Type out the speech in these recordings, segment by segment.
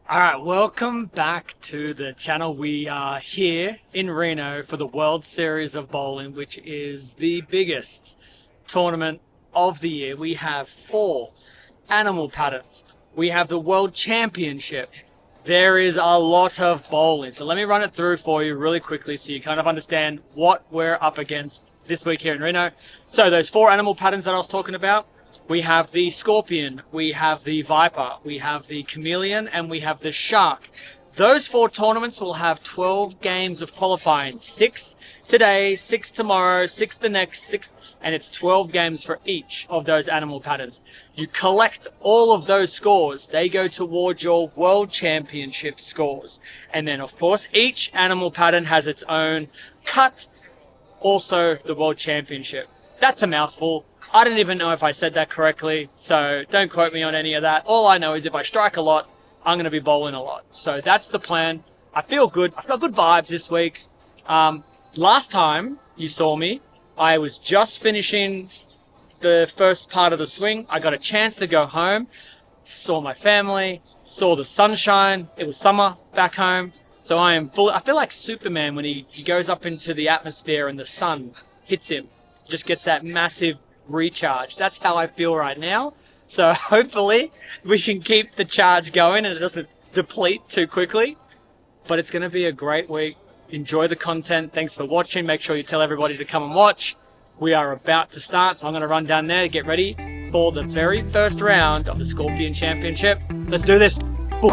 All right, welcome back to the channel. We are here in Reno for the World Series of Bowling, which is the biggest tournament of the year. We have 4 animal patterns. We have the World Championship. There is a lot of bowling. So let me run it through for you really quickly so you kind of understand what we're up against this week here in Reno. So those 4 animal patterns that I was talking about, we have the scorpion, we have the viper, we have the chameleon, and we have the shark. Those 4 tournaments will have 12 games of qualifying. 6 today, 6 tomorrow, 6 the next, 6, and it's 12 games for each of those animal patterns. You collect all of those scores. They go towards your World Championship scores. And then, of course, each animal pattern has its own cut, also the World Championship. That's a mouthful. I don't even know if I said that correctly, so don't quote me on any of that. All I know is if I strike a lot, I'm going to be bowling a lot. So that's the plan. I feel good. I've got good vibes this week. Last time you saw me, I was just finishing the first part of the swing. I got a chance to go home, saw my family, saw the sunshine. It was summer back home. So I feel like Superman when he goes up into the atmosphere and the sun hits him. Just gets that massive recharge. That's how I feel right now. So hopefully we can keep the charge going and it doesn't deplete too quickly. But it's going to be a great week. Enjoy the content. Thanks for watching. Make sure you tell everybody to come and watch. We are about to start, so I'm going to run down there to get ready for the very first round of the Scorpion Championship. Let's do this. Boom.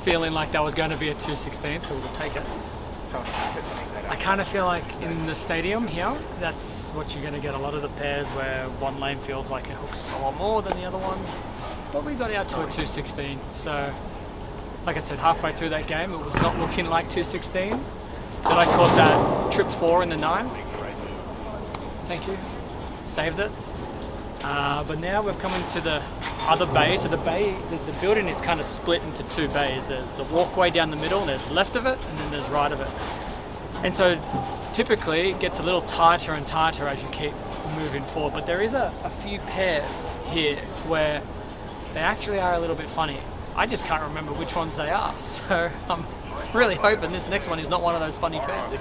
Feeling like that was going to be a 216, so we'll take it. I kind of feel like in the stadium here, that's what you're going to get, a lot of the pairs where one lane feels like it hooks a lot more than the other one. But we got out to a 216, so like I said, halfway through that game, it was not looking like 216. Then I caught that trip 4 in the 9th. Thank you. Saved it. But now we've come into the other bay. So the building is kind of split into 2 bays. There's the walkway down the middle, there's left of it, and then there's right of it. And so typically it gets a little tighter and tighter as you keep moving forward. But there is a few pairs here where they actually are a little bit funny. I just can't remember which ones they are. So I'm really hoping this next one is not one of those funny pairs.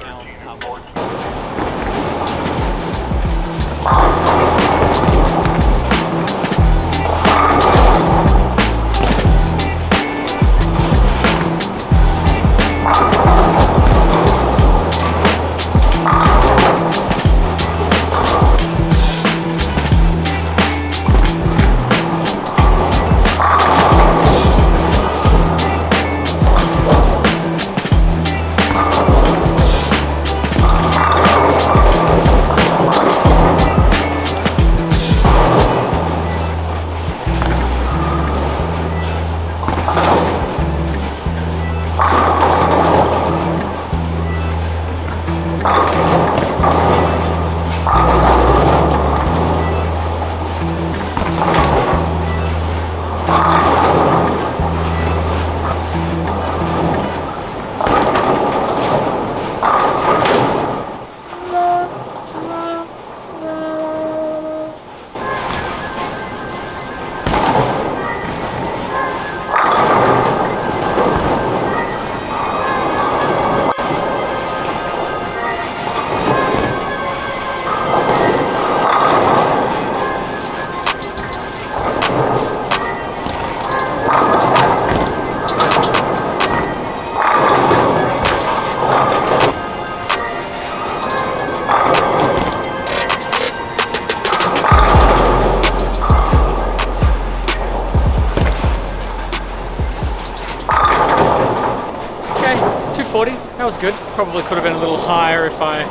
240. That was good. Probably could have been a little higher if I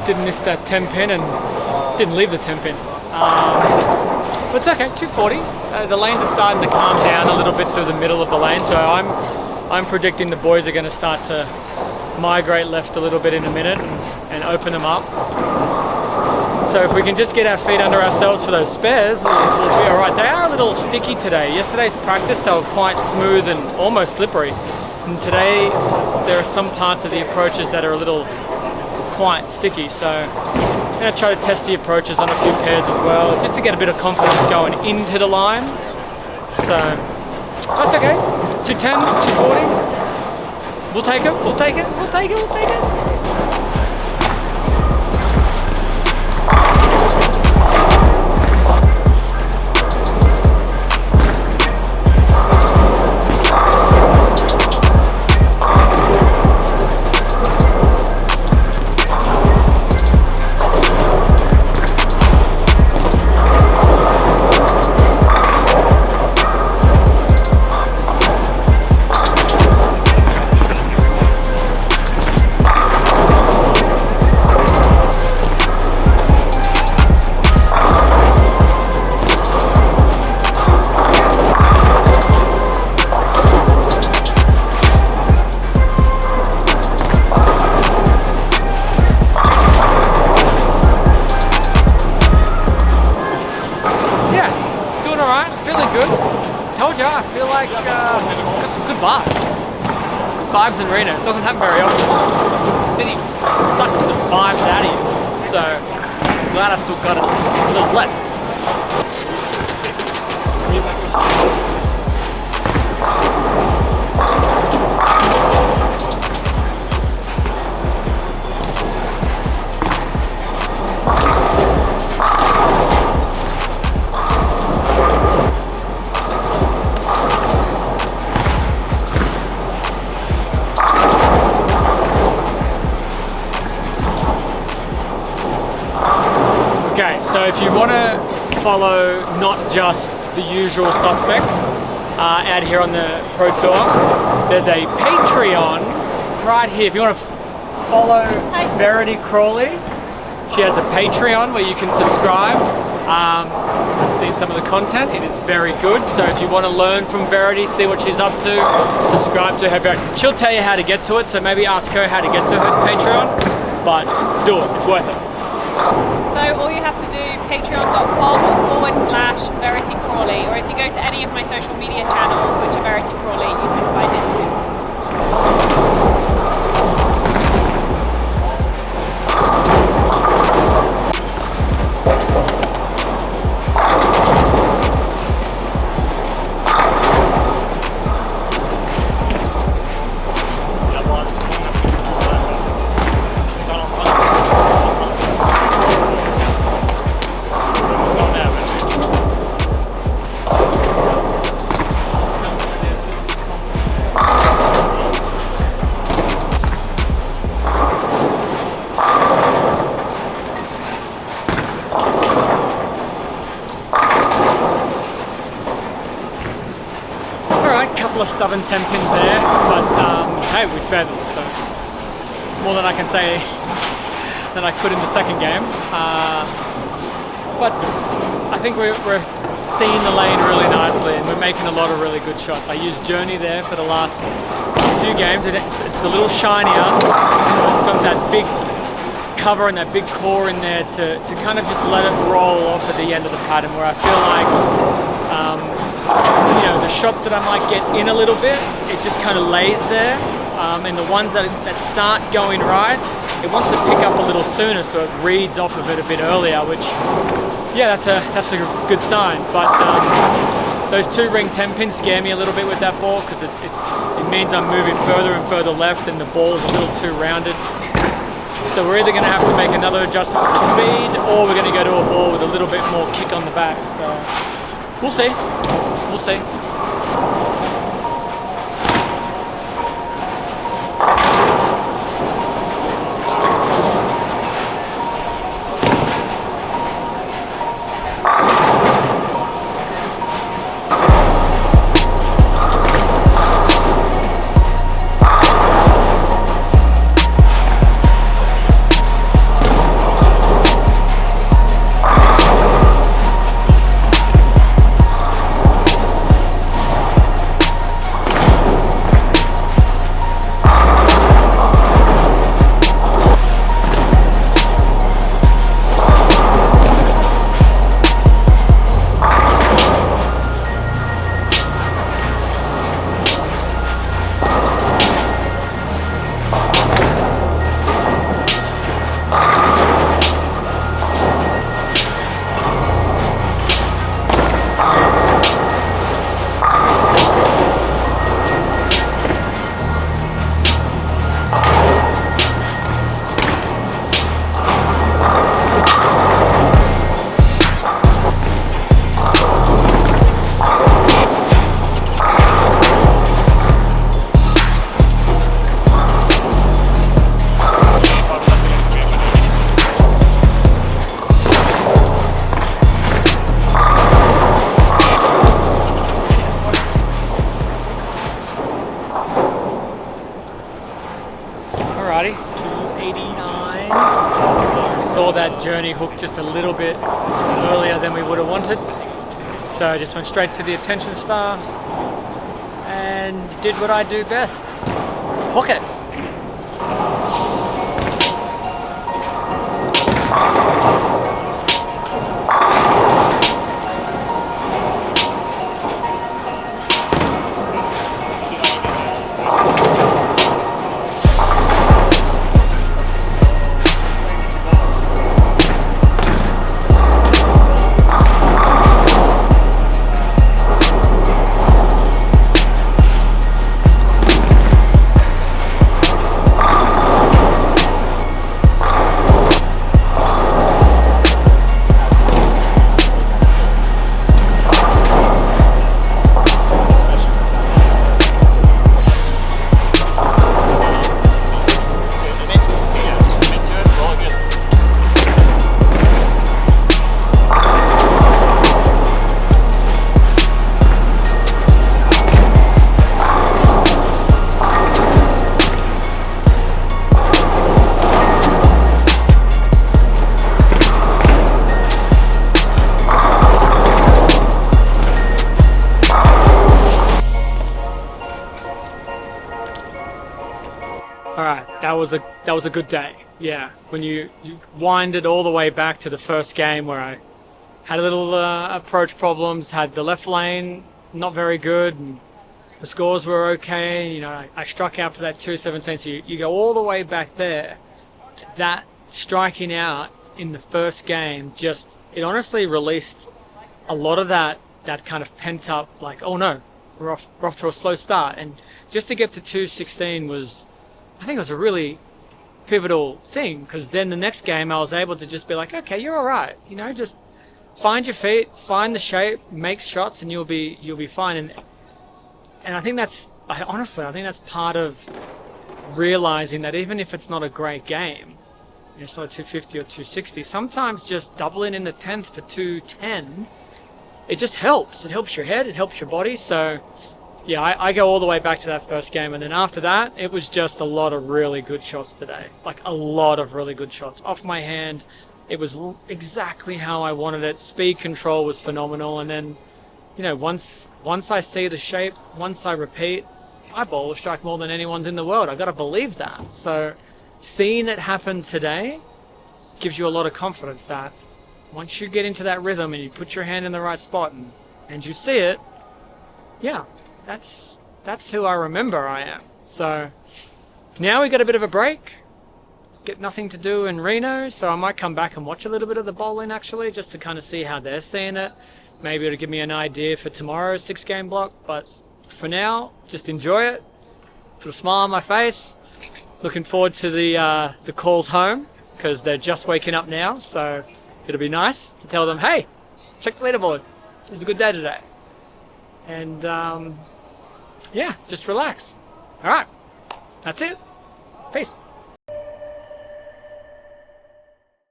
didn't miss that 10 pin and didn't leave the 10 pin. But it's okay, 240. The lanes are starting to calm down a little bit through the middle of the lane, so I'm predicting the boys are going to start to migrate left a little bit in a minute and open them up. So if we can just get our feet under ourselves for those spares, we'll be all right. They are a little sticky today. Yesterday's practice, they were quite smooth and almost slippery. And today, there are some parts of the approaches that are a little quite sticky. So I'm going to try to test the approaches on a few pairs as well, just to get a bit of confidence going into the line. So that's okay. 210, 240. We'll take it, we'll take it, we'll take it, we'll take it. I feel like got some good vibes. Good vibes in Reno. It doesn't happen very often. The city sucks the vibes out of you. So I'm glad I still got it a little left. Okay, so if you want to follow not just the usual suspects out here on the Pro Tour, there's a Patreon right here. If you want to follow Verity Crawley, she has a Patreon where you can subscribe. I've seen some of the content, it is very good. So if you want to learn from Verity, see what she's up to, subscribe to her. She'll tell you how to get to it, so maybe ask her how to get to her Patreon, but do it, it's worth it. So all you have to do, patreon.com/Verity Crawley, or if you go to any of my social media channels, which are Verity Crawley, you can find it too. Stubborn 10 pins there, but hey, we spared them, so more than I can say than I could in the second game. But I think we're seeing the lane really nicely and we're making a lot of really good shots. I used Journey there for the last few games, and it's a little shinier. It's got that big cover and that big core in there to kind of just let it roll off at the end of the pattern, where I feel like you know, the shots that I might get in a little bit, it just kind of lays there, and the ones that start going right, it wants to pick up a little sooner, so it reads off of it a bit earlier, which, yeah, that's a good sign. But those 2-ring 10 pins scare me a little bit with that ball, because it means I'm moving further and further left and the ball's a little too rounded. So we're either going to have to make another adjustment with the speed, or we're going to go to a ball with a little bit more kick on the back. So we'll see. We'll see. saw that journey hook just a little bit earlier than we would have wanted. So I just went straight to the attention star and did what I do best, hook it. That was a good day. Yeah, when you wind it all the way back to the first game where I had a little approach problems, had the left lane not very good, and the scores were okay. You know, I struck out for that 217. So you go all the way back there. That striking out in the first game it honestly released a lot of that kind of pent up, like, oh no, we're off to a slow start, and just to get to 216 was, I think it was a really pivotal thing, because then the next game I was able to just be like, okay, you're all right, you know, just find your feet, find the shape, make shots, and you'll be fine. And I think honestly I think that's part of realizing that even if it's not a great game, you know, it's not a 250 or 260, sometimes just doubling in the 10th for 210, it just helps. It helps your head, it helps your body. So yeah, I go all the way back to that first game, and then after that, it was just a lot of really good shots today. Like a lot of really good shots. Off my hand, it was exactly how I wanted it. Speed control was phenomenal, and then, you know, once I see the shape, once I repeat, my bowler strike more than anyone's in the world. I got to believe that. So seeing it happen today gives you a lot of confidence that once you get into that rhythm and you put your hand in the right spot and you see it, yeah, that's who I remember I am. So now we got a bit of a break, get nothing to do in Reno, so I might come back and watch a little bit of the bowling actually, just to kind of see how they're seeing it. Maybe it'll give me an idea for tomorrow's 6-game block, but for now, just enjoy it. Put a smile on my face. Looking forward to the calls home, because they're just waking up now, so it'll be nice to tell them, hey, check the leaderboard. It was a good day today. And yeah, just relax. All right, that's it. Peace.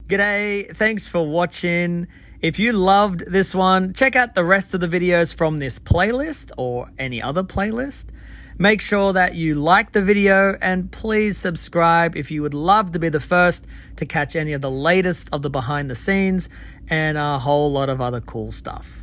G'day, thanks for watching. If you loved this one, check out the rest of the videos from this playlist or any other playlist. Make sure that you like the video and please subscribe if you would love to be the first to catch any of the latest of the behind the scenes and a whole lot of other cool stuff.